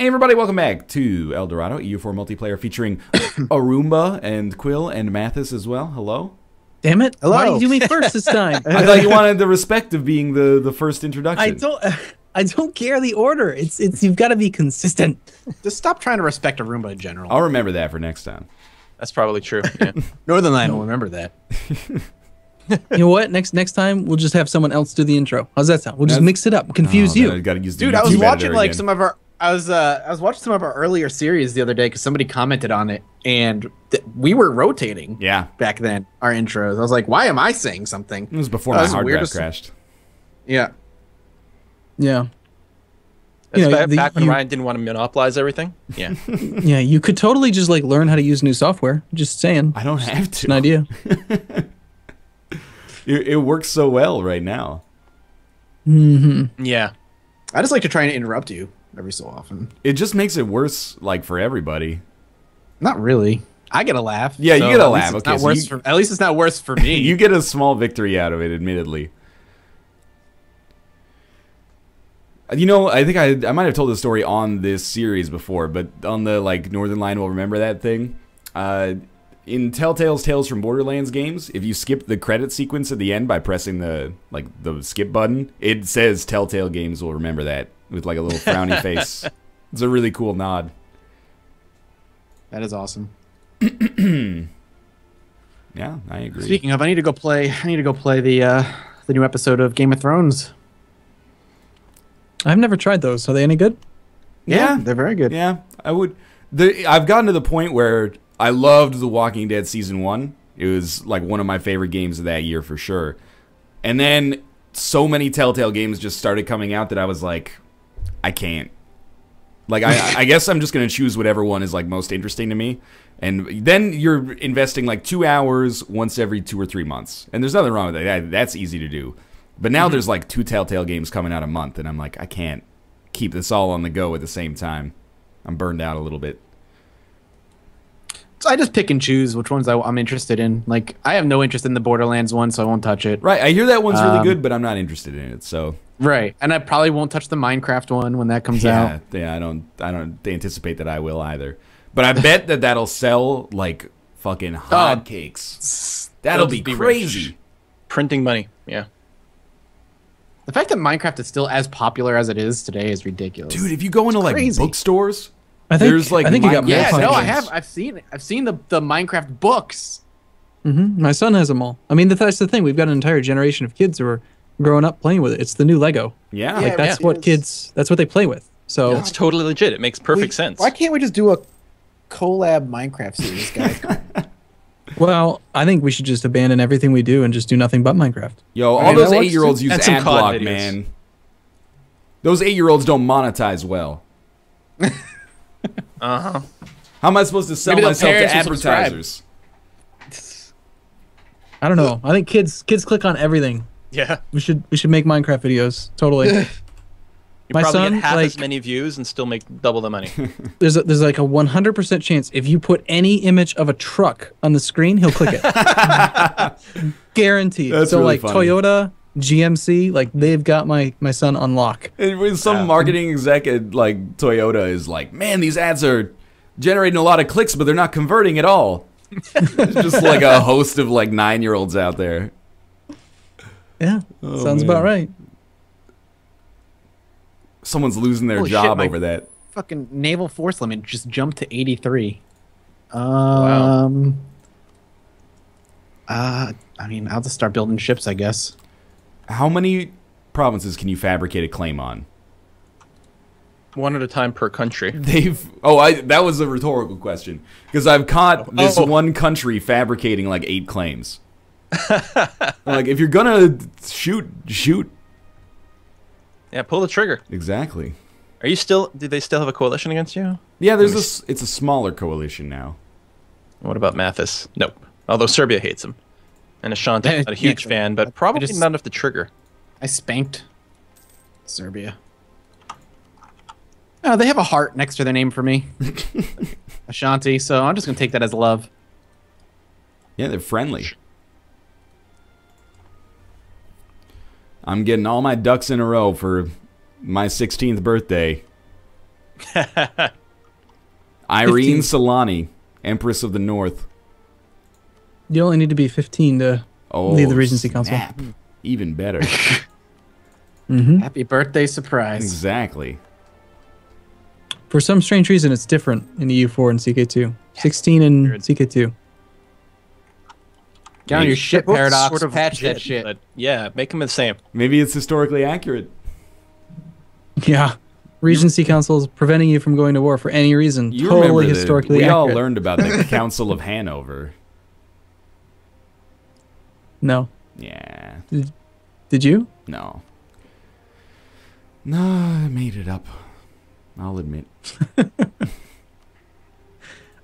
Hey everybody, welcome back to El Dorado, EU4 multiplayer featuring Arumba and Quill and Mathis as well. Hello. Damn it! Hello. Why did you do me first this time? I thought you wanted the respect of being the first introduction. I don't care the order. It's you've got to be consistent. Just stop trying to respect Arumba in general. I'll remember that for next time. That's probably true. Yeah. Northern Line will remember that. You know what? Next time we'll just have someone else do the intro. How's that sound? We'll just mix it up, confuse you. Gotta use the Dude, I was YouTube watching editor like again. some of our. I was watching some of our earlier series the other day because somebody commented on it, and we were rotating. Yeah. Back then, our intros. I was like, "Why am I saying something?" It was before my hard drive crashed. Yeah. Yeah. That's back when Ryan didn't want to monopolize everything. Yeah. Yeah, you could totally just like learn how to use new software. Just saying. I don't have to. It's an idea. It works so well right now. Mm-hmm. Yeah. I just like to try and interrupt you every so often. It just makes it worse, like, for everybody. Not really. I get a laugh. Yeah, you get a laugh. Okay, Okay, so you, at least it's not worse for me. you get a small victory out of it, admittedly. You know, I think I might have told this story on this series before, but on the, like, Northern Line will remember that thing. In Telltale's Tales from Borderlands games, if you skip the credit sequence at the end by pressing the skip button, it says Telltale Games will remember that with like a little frowny face. It's a really cool nod. That is awesome. Yeah, I agree. Speaking of, I need to go play the new episode of Game of Thrones. I've never tried those. Are they any good? Yeah, they're very good. Yeah, I've gotten to the point where I loved The Walking Dead Season 1. It was like one of my favorite games of that year for sure. And then so many Telltale games just started coming out that I was like, I can't. Like, I guess I'm just going to choose whatever one is like most interesting to me. And then you're investing like 2 hours once every 2 or 3 months. And there's nothing wrong with that. That's easy to do. But now there's like 2 Telltale games coming out a month. And I'm like, I can't keep this all on the go at the same time. I'm burned out a little bit. So I just pick and choose which ones I'm interested in. Like, I have no interest in the Borderlands one, so I won't touch it. Right, I hear that one's really good, but I'm not interested in it. So right, and I probably won't touch the Minecraft one when that comes out. Yeah, I don't anticipate that I will either. But I bet that'll sell like fucking hotcakes. That'll be crazy. Rich. Printing money. Yeah. The fact that Minecraft is still as popular as it is today is ridiculous. Dude, if you go into like bookstores, there's like I think you got yeah, more no, copies. I have. I've seen it. I've seen the Minecraft books. My son has them all. I mean, that's the thing. We've got an entire generation of kids who are growing up playing with it. It's the new Lego. Yeah, like that's what kids. That's what they play with. So it's totally legit. It makes perfect sense. Why can't we just do a collab Minecraft series, guys? well, I think we should just abandon everything we do and just do nothing but Minecraft. Yo, all those 8-year-olds use AdBlock, man. Those 8-year-olds don't monetize well. Uh-huh. How am I supposed to sell myself to advertisers? I don't know. I think kids click on everything. Yeah. We should make Minecraft videos. Totally. You probably get half as many views and still make double the money. There's like a 100% chance if you put any image of a truck on the screen, he'll click it. Guaranteed. That's so really like funny. Toyota, GMC, like they've got my son on lock. And with some marketing exec at like Toyota is like, man, these ads are generating a lot of clicks, but they're not converting at all. It's just like a host of like 9-year-olds out there. Yeah, sounds about right. Someone's losing their job over that. Fucking naval force limit just jumped to 83. Wow. I mean, I'll just start building ships, I guess. How many provinces can you fabricate a claim on? One at a time per country. That was a rhetorical question because I've caught this one country fabricating like 8 claims. Like, if you're gonna shoot. Yeah, pull the trigger. Exactly. Are you still? Do they still have a coalition against you? Yeah, there's this. It's a smaller coalition now. What about Mathis? Nope. Although Serbia hates him, and Ashanti's not a huge fan, but probably not enough to trigger. I spanked Serbia. Oh, they have a heart next to their name for me. Ashanti, so I'm just going to take that as love. Yeah, they're friendly. I'm getting all my ducks in a row for my 16th birthday. Irene Solani, Empress of the North. You only need to be 15 to leave the Regency Council. Even better. Happy birthday surprise. Exactly. For some strange reason, it's different in EU4 and CK2. 16 and CK2. Get on your shit, Both Paradox. sort of Patch that legit, shit. but yeah, make them the same. Maybe it's historically accurate. Yeah. Regency Council is preventing you from going to war for any reason. You totally remember historically we accurate. all learned about the Council of Hanover. No. Yeah. Did you? No. No, I made it up. I'll admit.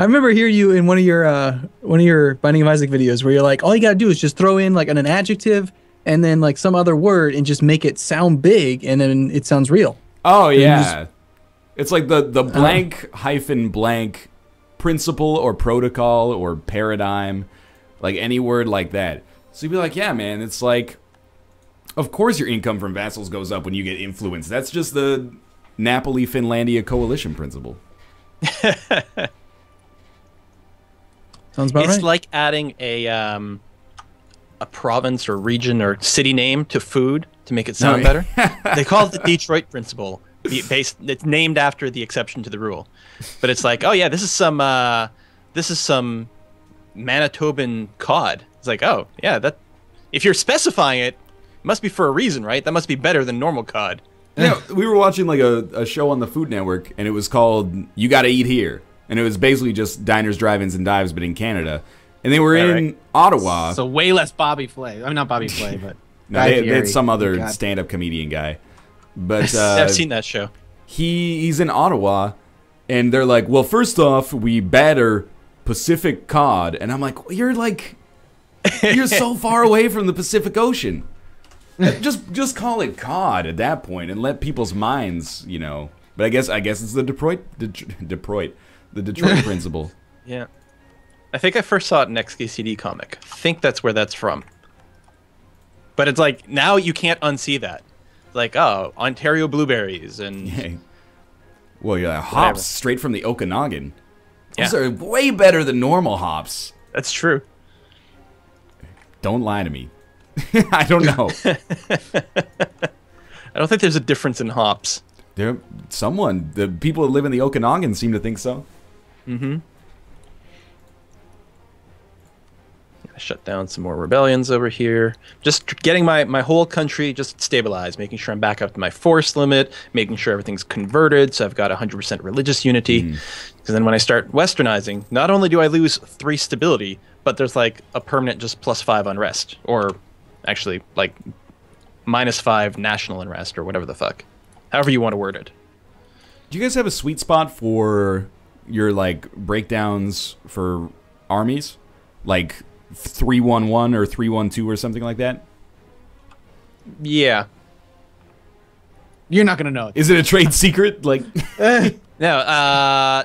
I remember hearing you in one of your Binding of Isaac videos where you're like, all you gotta do is just throw in like an adjective and then like some other word and just make it sound big and then it sounds real. Oh yeah. It's like the blank hyphen blank principle or protocol or paradigm, like any word like that. So you'd be like, yeah, man, it's like, of course your income from vassals goes up when you get influence. That's just the Napoli-Finlandia coalition principle. Sounds about right. It's like adding a province or region or city name to food to make it sound better. They call it the Detroit principle. It's named after the exception to the rule. But it's like, oh yeah, this is some Manitoban cod. It's like, oh yeah, that if you're specifying it, it must be for a reason, right? That must be better than normal cod. Yeah, we were watching like a show on the Food Network, and it was called "You Gotta Eat Here," and it was basically just diners, drive-ins, and dives, but in Canada. And they were in Ottawa. So way less Bobby Flay. I mean, not Bobby Flay, but no, they had some other stand-up comedian guy. But I've seen that show. He's in Ottawa, and they're like, well, first off, we batter Pacific cod, and I'm like, you're so far away from the Pacific Ocean. Just call it cod at that point and let people's minds, you know. But I guess it's the Detroit principle. Yeah. I think I first saw it in XKCD comic. I think that's where that's from. But it's like, now you can't unsee that. Like, oh, Ontario blueberries and... Yeah. Well, yeah, hops straight from the Okanagan. Those Yeah. are way better than normal hops. That's true. Don't lie to me. I don't know. I don't think there's a difference in hops. The people that live in the Okanagan seem to think so. Mm-hmm. Shut down some more rebellions over here. Just getting my whole country just stabilized, making sure I'm back up to my force limit, making sure everything's converted, so I've got 100% religious unity. Because then when I start westernizing, not only do I lose 3 stability, but there's like a permanent just +5 unrest. Or actually like -5 national unrest or whatever the fuck. However you want to word it. Do you guys have a sweet spot for your like breakdowns for armies? Like 311 or 312 or something like that? Yeah. You're not gonna know it. Is it a trade secret? Like, No,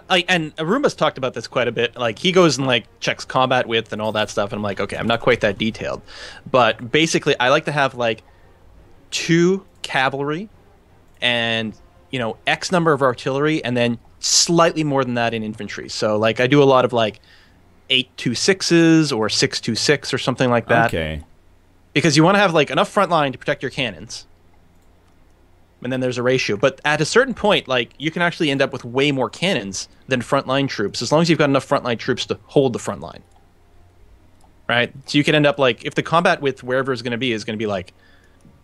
and Aruma's talked about this quite a bit. Like, he goes and, like, checks combat width and all that stuff, and I'm like, okay, I'm not quite that detailed. But basically, I like to have, like, 2 cavalry and, you know, X number of artillery, and then slightly more than that in infantry. So, like, I do a lot of, like, 8-2-6s or 6-2-6 or something like that. okay. Because you want to have, like, enough front line to protect your cannons. And then there's a ratio. But at a certain point, like, you can actually end up with way more cannons than frontline troops, as long as you've got enough frontline troops to hold the front line. Right? So you can end up, like, if the combat width wherever it's going to be like,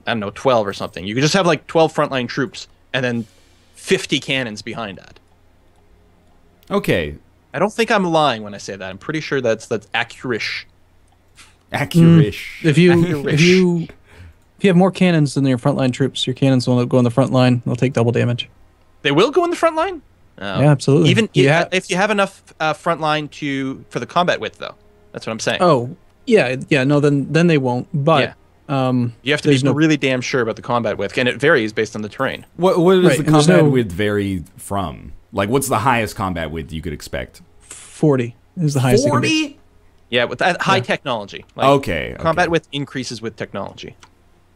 I don't know, 12 or something. You could just have, like, 12 frontline troops and then 50 cannons behind that. Okay. I don't think I'm lying when I say that. I'm pretty sure that's accurate-ish. Accurate-ish. If you have more cannons than your frontline troops, your cannons will go on the front line. They'll take double damage. They will go in the front line? Oh. Yeah, absolutely. Even if you have enough front line for the combat width, though. That's what I'm saying. Oh, yeah. No, then they won't. But you have to be really damn sure about the combat width, and it varies based on the terrain. What does the combat width vary from? Like, what's the highest combat width you could expect? 40 is the highest. 40? Yeah, with that high technology. Like, okay. Combat width increases with technology.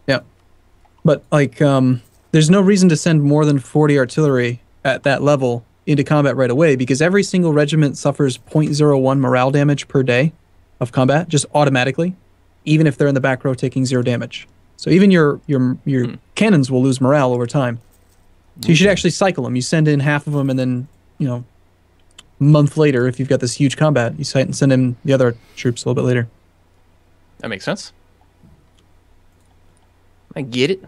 Yeah. But, like, there's no reason to send more than 40 artillery at that level into combat right away, because every single regiment suffers 0.01 morale damage per day of combat, just automatically, even if they're in the back row taking 0 damage. So even your cannons will lose morale over time. So you should actually cycle them. You send in half of them, and then, you know, a month later, if you've got this huge combat, you send in the other troops a little bit later. That makes sense. I get it.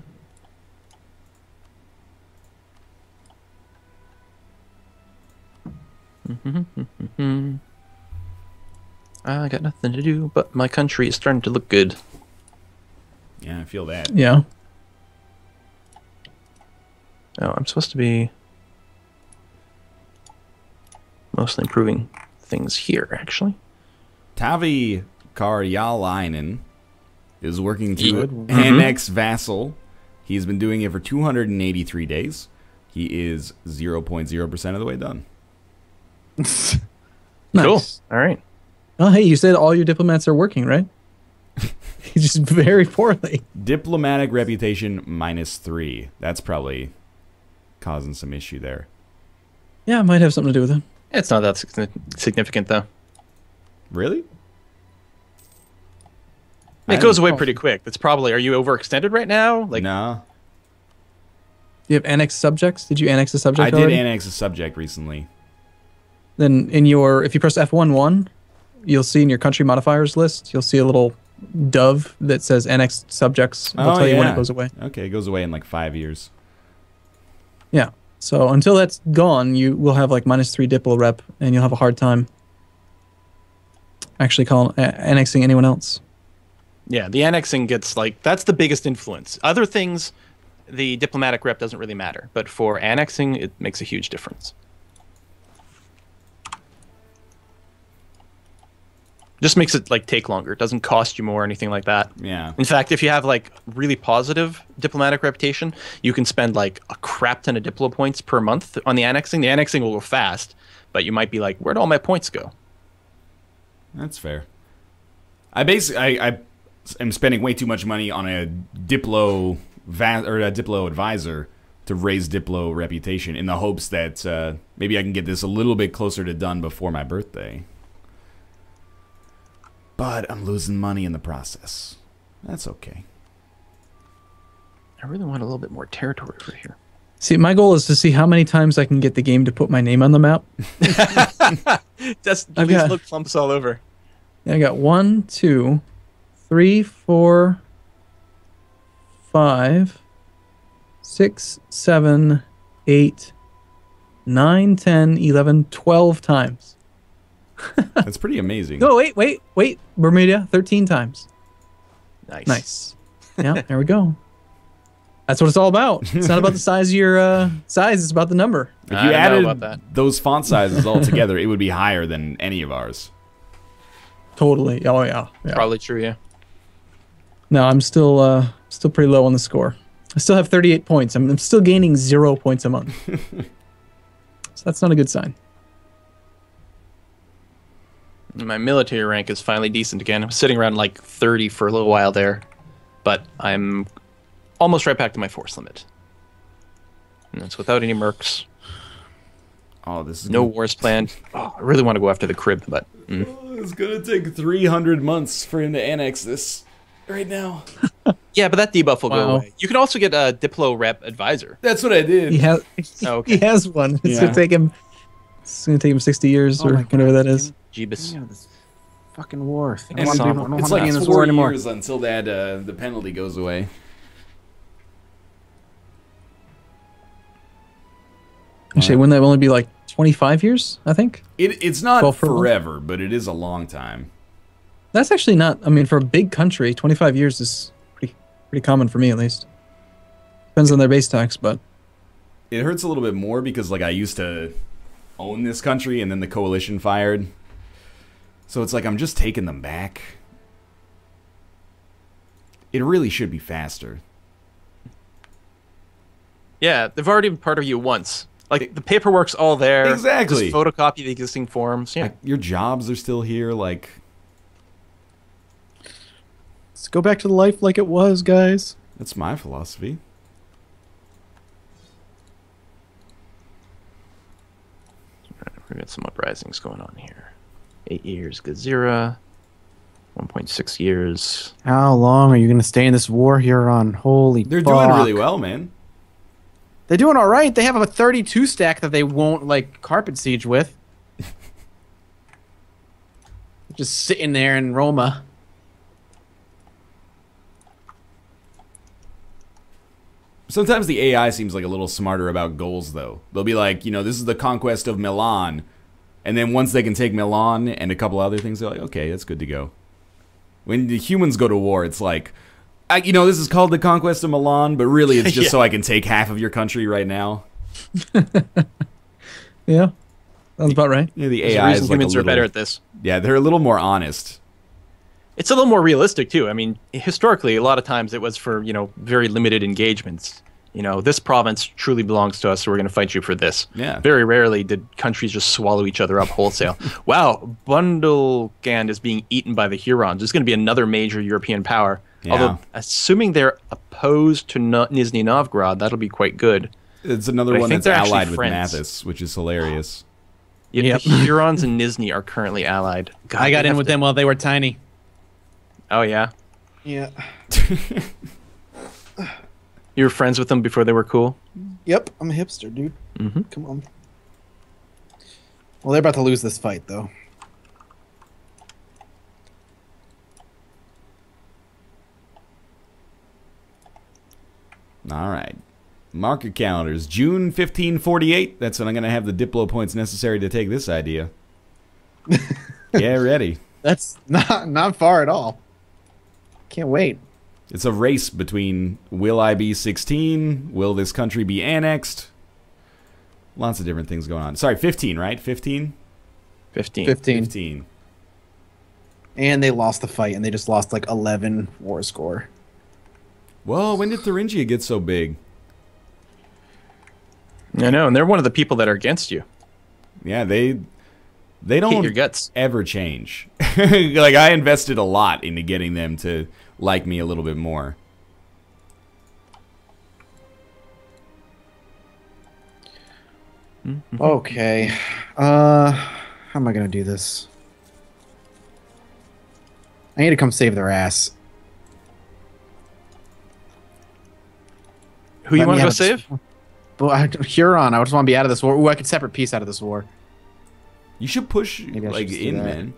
I got nothing to do, but my country is starting to look good. Yeah, I feel that. Yeah. Oh, I'm supposed to be mostly improving things here, actually. Tavi Karjalainen is working to annex vassal. He's been doing it for 283 days. He is 0.0% of the way done. Nice. Cool. All right. Oh, hey, you said all your diplomats are working, right? Just very poorly. Diplomatic reputation -3. That's probably causing some issue there. Yeah, it might have something to do with it. It's not that significant, though. Really? It goes away pretty quick. It's probably, are you overextended right now? Like, no. Do you have annexed subjects? Did you annex a subject I did already? annex a subject recently. Then if you press F11, you'll see in your country modifiers list, you'll see a little dove that says annexed subjects. It'll tell you when it goes away. Okay, it goes away in like 5 years. Yeah. So until that's gone, you will have like -3 diplo rep, and you'll have a hard time actually annexing anyone else. yeah, the annexing gets, like, that's the biggest influence. Other things, the diplomatic rep doesn't really matter. But for annexing, it makes a huge difference. Just makes it, like, take longer. It doesn't cost you more or anything like that. Yeah. In fact, if you have, like, really positive diplomatic reputation, you can spend, like, a crap ton of diplo points per month on the annexing. The annexing will go fast, but you might be like, where'd all my points go? That's fair. I am spending way too much money on a diplo advisor to raise diplo reputation in the hopes that maybe I can get this a little bit closer to done before my birthday. But I'm losing money in the process. That's okay. I really want a little bit more territory over here. See, my goal is to see how many times I can get the game to put my name on the map. Just I've got- look clumps all over. I got 1, 2, 3, 4, 5, 6, 7, 8, 9, 10, 11, 12 times. That's pretty amazing. Oh, wait. Bermuda, 13 times. Nice. Yeah, there we go. That's what it's all about. It's not about the size of your size, it's about the number. If you I don't know added about that. those font sizes all together, it would be higher than any of ours. Totally. Oh, yeah. Probably true, yeah. No, I'm still pretty low on the score. I still have 38 points. I'm still gaining 0 points a month. So that's not a good sign. My military rank is finally decent again. I'm sitting around like 30 for a little while there, but I'm almost right back to my force limit. And that's without any mercs. Oh, this is No wars planned. Oh, I really want to go after the crib, but It's gonna take 300 months for him to annex this right now. yeah, but that debuff will go Wow. away. You can also get a Diplo Rep Advisor. That's what I did. He has Okay. he has one. It's Yeah. gonna take him 60 years Oh or my whatever that is. Jeebus. Yeah, this fucking war. I And don't want to be, I it's don't It's want to be like in this 4 war anymore. years until that the penalty goes away. Actually, wouldn't that only be like 25 years, I think? It's not 12 per month? forever, but it is a long time. That's actually not, I mean, for a big country, 25 years is pretty common for me, at least. Depends on their base tax, but It hurts a little bit more because like I used to own this country and then the coalition fired. So it's like I'm just taking them back. It really should be faster. Yeah, they've already been part of you once. Like, the paperwork's all there. Exactly. Just photocopy the existing forms. Yeah. Like, your jobs are still here. Like, Let's go back to life like it was, guys. that's my philosophy. We got some uprisings going on here. 8 years, Gazira. 1.6 years. How long are you going to stay in this war, Huron? Holy They're fuck. doing really well, man. They're doing all right. They have a 32 stack that they won't, like, carpet siege with. Just sitting there in Roma. Sometimes the AI seems like a little smarter about goals, though. They'll be like, this is the conquest of Milan. And then once they can take Milan and a couple other things, they're like, okay, that's good to go. When the humans go to war, it's like, this is called the conquest of Milan, but really it's just so I can take half of your country right now. Yeah, that's about right. Yeah, the There's AI a is reason like humans are better at this. Yeah, they're a little more honest. It's a little more realistic too. I mean, historically, a lot of times it was for very limited engagements. This province truly belongs to us, so we're going to fight you for this. Yeah. Very rarely did countries just swallow each other up wholesale. Wow, Bundelgand is being eaten by the Hurons. There's going to be another major European power. Yeah. Although, assuming they're opposed to Nizhny Novgorod, that'll be quite good. It's another But I one think that's they're actually allied with friends. Mathis, which is hilarious. Yeah, the Hurons and Nizhny are currently allied. God, I got they in have with to- them while they were tiny. Oh, yeah? Yeah. You were friends with them before they were cool? Yep, I'm a hipster, dude. Mm-hmm. Come on. Well, they're about to lose this fight, though. All right. Mark your calendars. June 1548. That's when I'm going to have the Diplo points necessary to take this idea. Get ready. That's not far at all. Can't wait. It's a race between will I be 16? Will this country be annexed? Lots of different things going on. Sorry, 15, right? 15? 15. 15. And they lost the fight, and they just lost like 11 war score. Whoa, when did Thuringia get so big? I know, and they're one of the people that are against you. Yeah, they Hate don't your guts. ever change. Like, I invested a lot into getting them to like me a little bit more. Okay. How am I gonna do this? I need to come save their ass. Who you Let want me to go out of this- save? But Huron, I just want to be out of this war. Ooh, I could separate peace out of this war. You should push, Maybe I like, should just do in, that. man.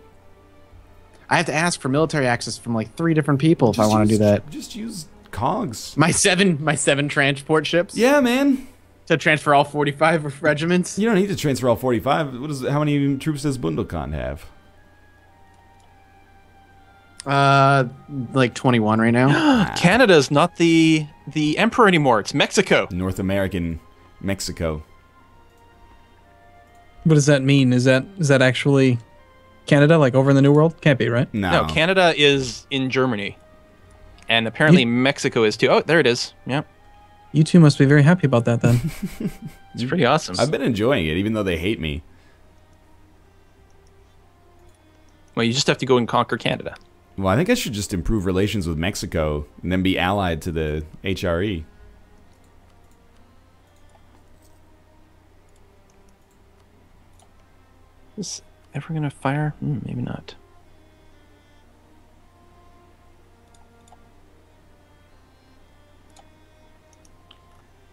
I have to ask for military access from like 3 different people if I want to do that. Just use cogs. My seven transport ships. Yeah, man. To transfer all 45 regiments. You don't need to transfer all 45. How many troops does Bundelkhand have? Like 21 right now. Canada's not the emperor anymore. It's Mexico. North American Mexico. What does that mean? Is that actually Canada, like over in the New World? Can't be, right? No. No, Canada is in Germany. And apparently Mexico is too. Oh, there it is. Yeah. You two must be very happy about that then. It's pretty awesome. I've been enjoying it, even though they hate me. Well, you just have to go and conquer Canada. Well, I think I should just improve relations with Mexico and then be allied to the HRE. Is ever going to fire? Maybe not.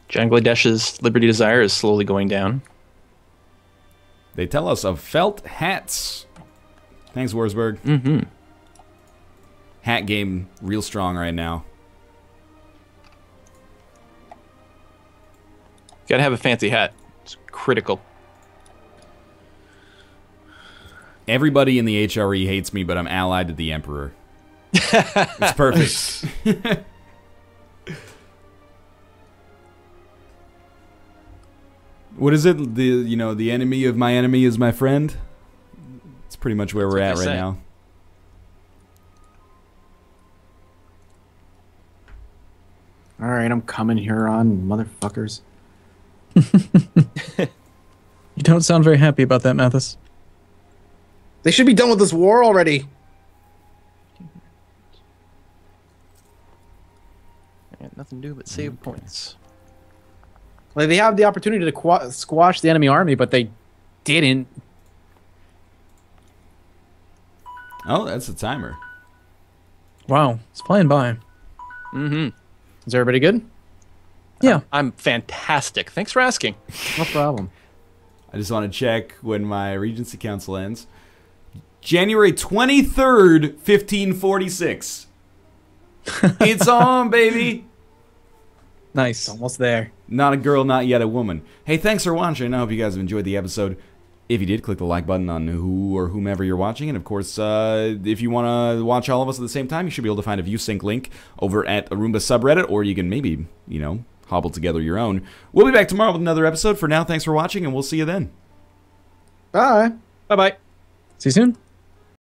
Bangladesh's Liberty Desire is slowly going down. They tell us of felt hats. Thanks, Warsburg. Mm-hmm. Hat game real strong right now. Gotta have a fancy hat. It's critical. Everybody in the HRE hates me, but I'm allied to the Emperor. It's perfect. What is it? The enemy of my enemy is my friend. It's pretty much where we're at right now. All right, I'm coming, Huron, motherfuckers. You don't sound very happy about that, Mathis. They should be done with this war already. I got nothing to do but save points. Like, they have the opportunity to squash the enemy army, but they didn't. Oh, that's the timer. Wow, it's flying by. Mm-hmm. Is everybody good? Yeah. I'm fantastic. Thanks for asking. No problem. I just want to check when my Regency Council ends. January 23rd, 1546. It's on, baby. Nice. Almost there. Not a girl, not yet a woman. Hey, thanks for watching. I hope you guys have enjoyed the episode. If you did, click the like button on who or whomever you're watching. And, of course, if you want to watch all of us at the same time, you should be able to find a ViewSync link over at a Roomba subreddit, or you can maybe, you know, hobble together your own. We'll be back tomorrow with another episode. For now, thanks for watching, and we'll see you then. Bye. Bye-bye. See you soon.